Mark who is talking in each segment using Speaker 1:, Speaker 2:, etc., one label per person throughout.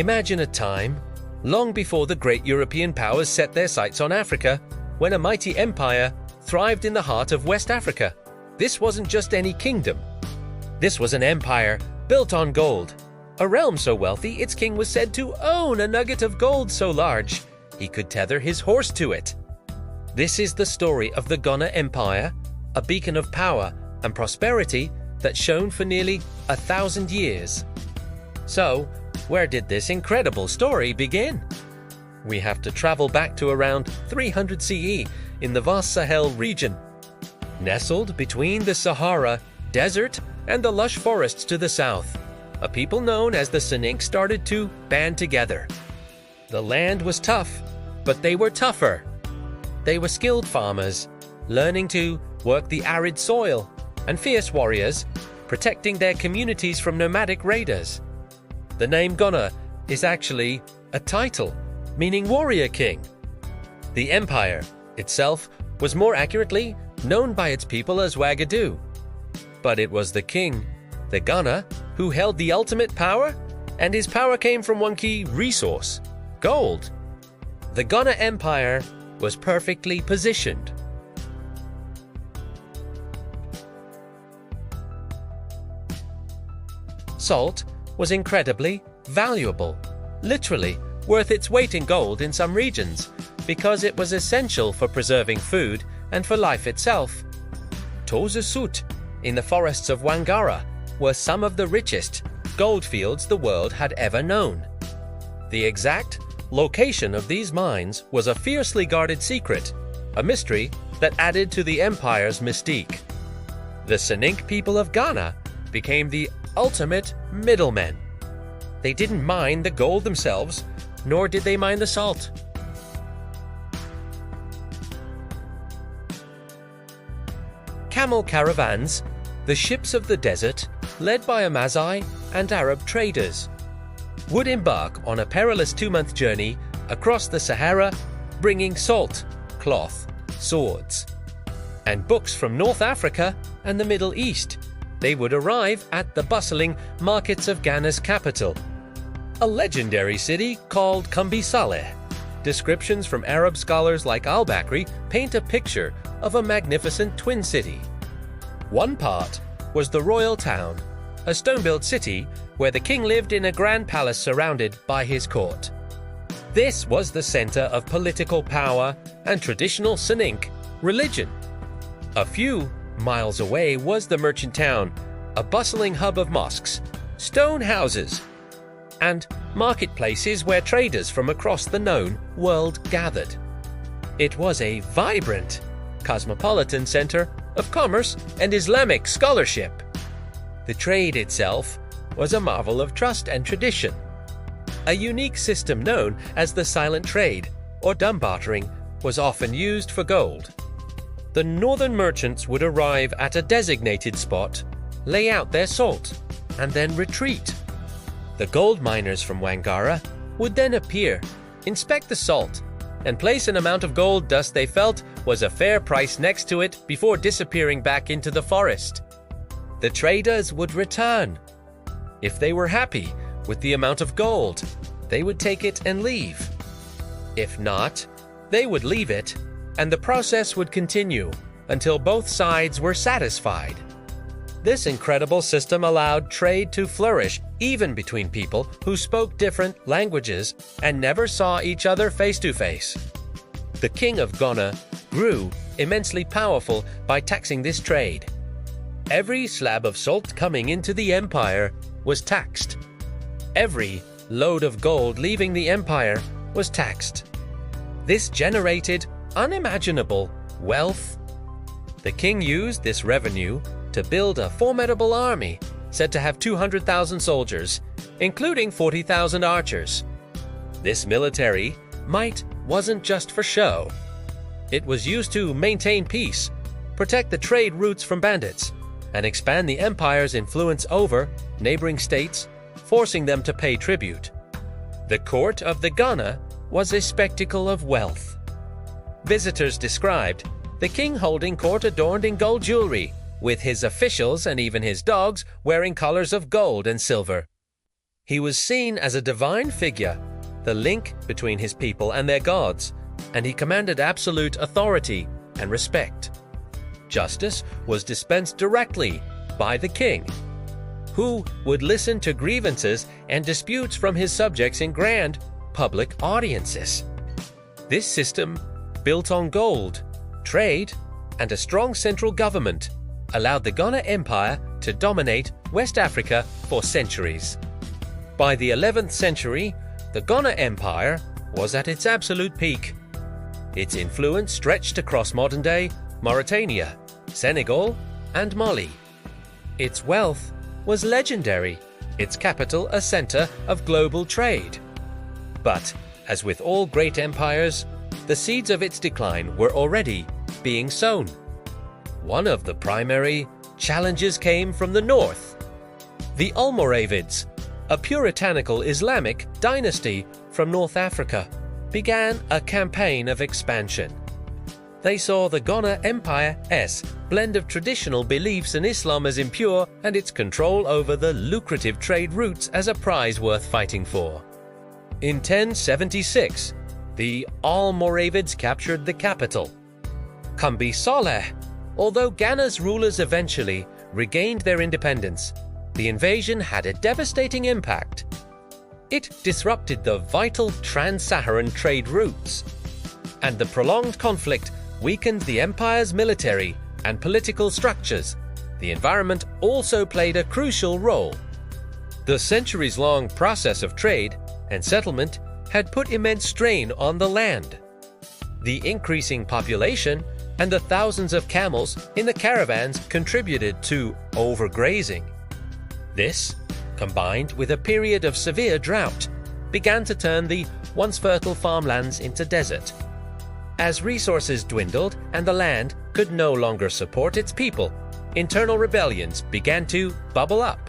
Speaker 1: Imagine a time, long before the great European powers set their sights on Africa, when a mighty empire thrived in the heart of West Africa. This wasn't just any kingdom. This was an empire built on gold. A realm so wealthy, its king was said to own a nugget of gold so large he could tether his horse to it. This is the story of the Ghana Empire, a beacon of power and prosperity that shone for nearly 1,000 years. So, where did this incredible story begin? We have to travel back to around 300 CE in the vast Sahel region. Nestled between the Sahara Desert and the lush forests to the south, a people known as the Soninke started to band together. The land was tough, but they were tougher. They were skilled farmers, learning to work the arid soil, and fierce warriors, protecting their communities from nomadic raiders. The name Ghana is actually a title, meaning warrior king. The empire itself was more accurately known by its people as Wagadu. But it was the king, the Ghana, who held the ultimate power, and his power came from one key resource: gold. The Ghana Empire was perfectly positioned. Salt was incredibly valuable, literally worth its weight in gold in some regions, because it was essential for preserving food and for life itself. Toza Sut, in the forests of Wangara, were some of the richest gold fields the world had ever known. The exact location of these mines was a fiercely guarded secret, a mystery that added to the empire's mystique. The Soninke people of Ghana became the ultimate middlemen. They didn't mine the gold themselves, nor did they mine the salt. Camel caravans, the ships of the desert, led by Amazigh and Arab traders, would embark on a perilous 2-month journey across the Sahara, bringing salt, cloth, swords, and books from North Africa and the Middle East. They would arrive at the bustling markets of Ghana's capital, a legendary city called Kumbi Saleh. Descriptions from Arab scholars like al-Bakri paint a picture of a magnificent twin city. One part was the royal town, a stone-built city where the king lived in a grand palace surrounded by his court. This was the center of political power and traditional Soninke religion. A few miles away was the merchant town, a bustling hub of mosques, stone houses, and marketplaces where traders from across the known world gathered. It was a vibrant, cosmopolitan center of commerce and Islamic scholarship. The trade itself was a marvel of trust and tradition. A unique system known as the silent trade, or dumb bartering, was often used for gold. The northern merchants would arrive at a designated spot, lay out their salt, and then retreat. The gold miners from Wangara would then appear, inspect the salt, and place an amount of gold dust they felt was a fair price next to it before disappearing back into the forest. The traders would return. If they were happy with the amount of gold, they would take it and leave. If not, they would leave it, and the process would continue until both sides were satisfied. This incredible system allowed trade to flourish even between people who spoke different languages and never saw each other face to face. The king of Ghana grew immensely powerful by taxing this trade. Every slab of salt coming into the empire was taxed. Every load of gold leaving the empire was taxed. This generated unimaginable wealth. The king used this revenue to build a formidable army, said to have 200,000 soldiers, including 40,000 archers. This military might wasn't just for show. It was used to maintain peace, protect the trade routes from bandits, and expand the empire's influence over neighboring states, forcing them to pay tribute. The court of the Ghana was a spectacle of wealth. Visitors described the king holding court adorned in gold jewelry, with his officials and even his dogs wearing collars of gold and silver. He was seen as a divine figure, the link between his people and their gods, and he commanded absolute authority and respect. Justice was dispensed directly by the king, who would listen to grievances and disputes from his subjects in grand public audiences. This system, built on gold, trade, and a strong central government, allowed the Ghana Empire to dominate West Africa for centuries. By the 11th century, the Ghana Empire was at its absolute peak. Its influence stretched across modern-day Mauritania, Senegal, and Mali. Its wealth was legendary, its capital a center of global trade. But, as with all great empires, the seeds of its decline were already being sown. One of the primary challenges came from the north. The Almoravids, a puritanical Islamic dynasty from North Africa, began a campaign of expansion. They saw the Ghana Empire's blend of traditional beliefs in Islam as impure and its control over the lucrative trade routes as a prize worth fighting for. In 1076, the Almoravids captured the capital, Kambi Saleh. Although Ghana's rulers eventually regained their independence, the invasion had a devastating impact. It disrupted the vital trans-Saharan trade routes, and the prolonged conflict weakened the empire's military and political structures. The environment also played a crucial role. The centuries-long process of trade and settlement had put immense strain on the land. The increasing population and the thousands of camels in the caravans contributed to overgrazing. This, combined with a period of severe drought, began to turn the once fertile farmlands into desert. As resources dwindled and the land could no longer support its people, internal rebellions began to bubble up.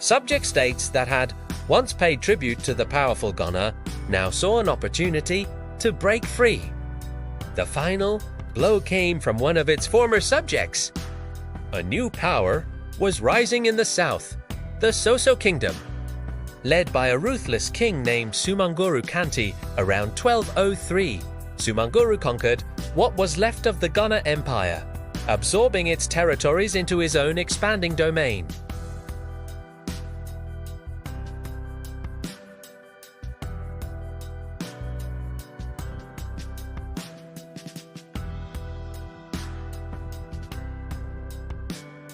Speaker 1: Subject states that had once paid tribute to the powerful Ghana now saw an opportunity to break free. The final blow came from one of its former subjects. A new power was rising in the south, the Soso Kingdom. Led by a ruthless king named Sumanguru Kanti around 1203, Sumanguru conquered what was left of the Ghana Empire, absorbing its territories into his own expanding domain.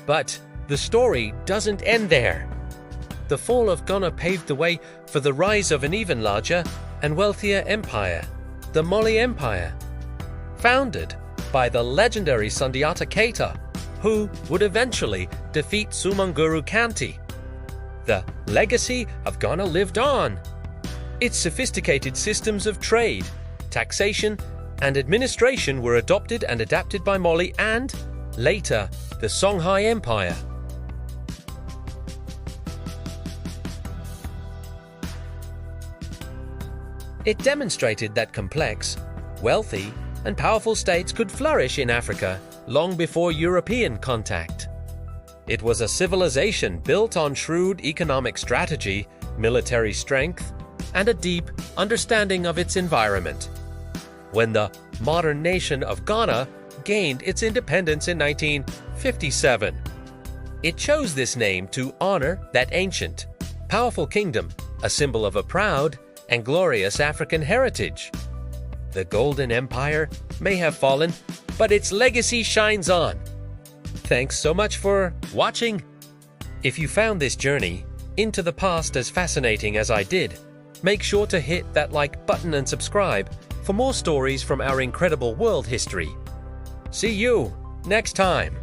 Speaker 1: But the story doesn't end there. The fall of Ghana paved the way for the rise of an even larger and wealthier empire, the Mali Empire, founded by the legendary Sundiata Keita, who would eventually defeat Sumanguru Kanti. The legacy of Ghana lived on. Its sophisticated systems of trade, taxation, and administration were adopted and adapted by Mali and, later, the Songhai Empire. It demonstrated that complex, wealthy, and powerful states could flourish in Africa long before European contact. It was a civilization built on shrewd economic strategy, military strength, and a deep understanding of its environment. When the modern nation of Ghana gained its independence in 1957, it chose this name to honor that ancient, powerful kingdom, a symbol of a proud and glorious African heritage. The Golden Empire may have fallen, but its legacy shines on. Thanks so much for watching. If you found this journey into the past as fascinating as I did, make sure to hit that like button and subscribe for more stories from our incredible world history. See you next time.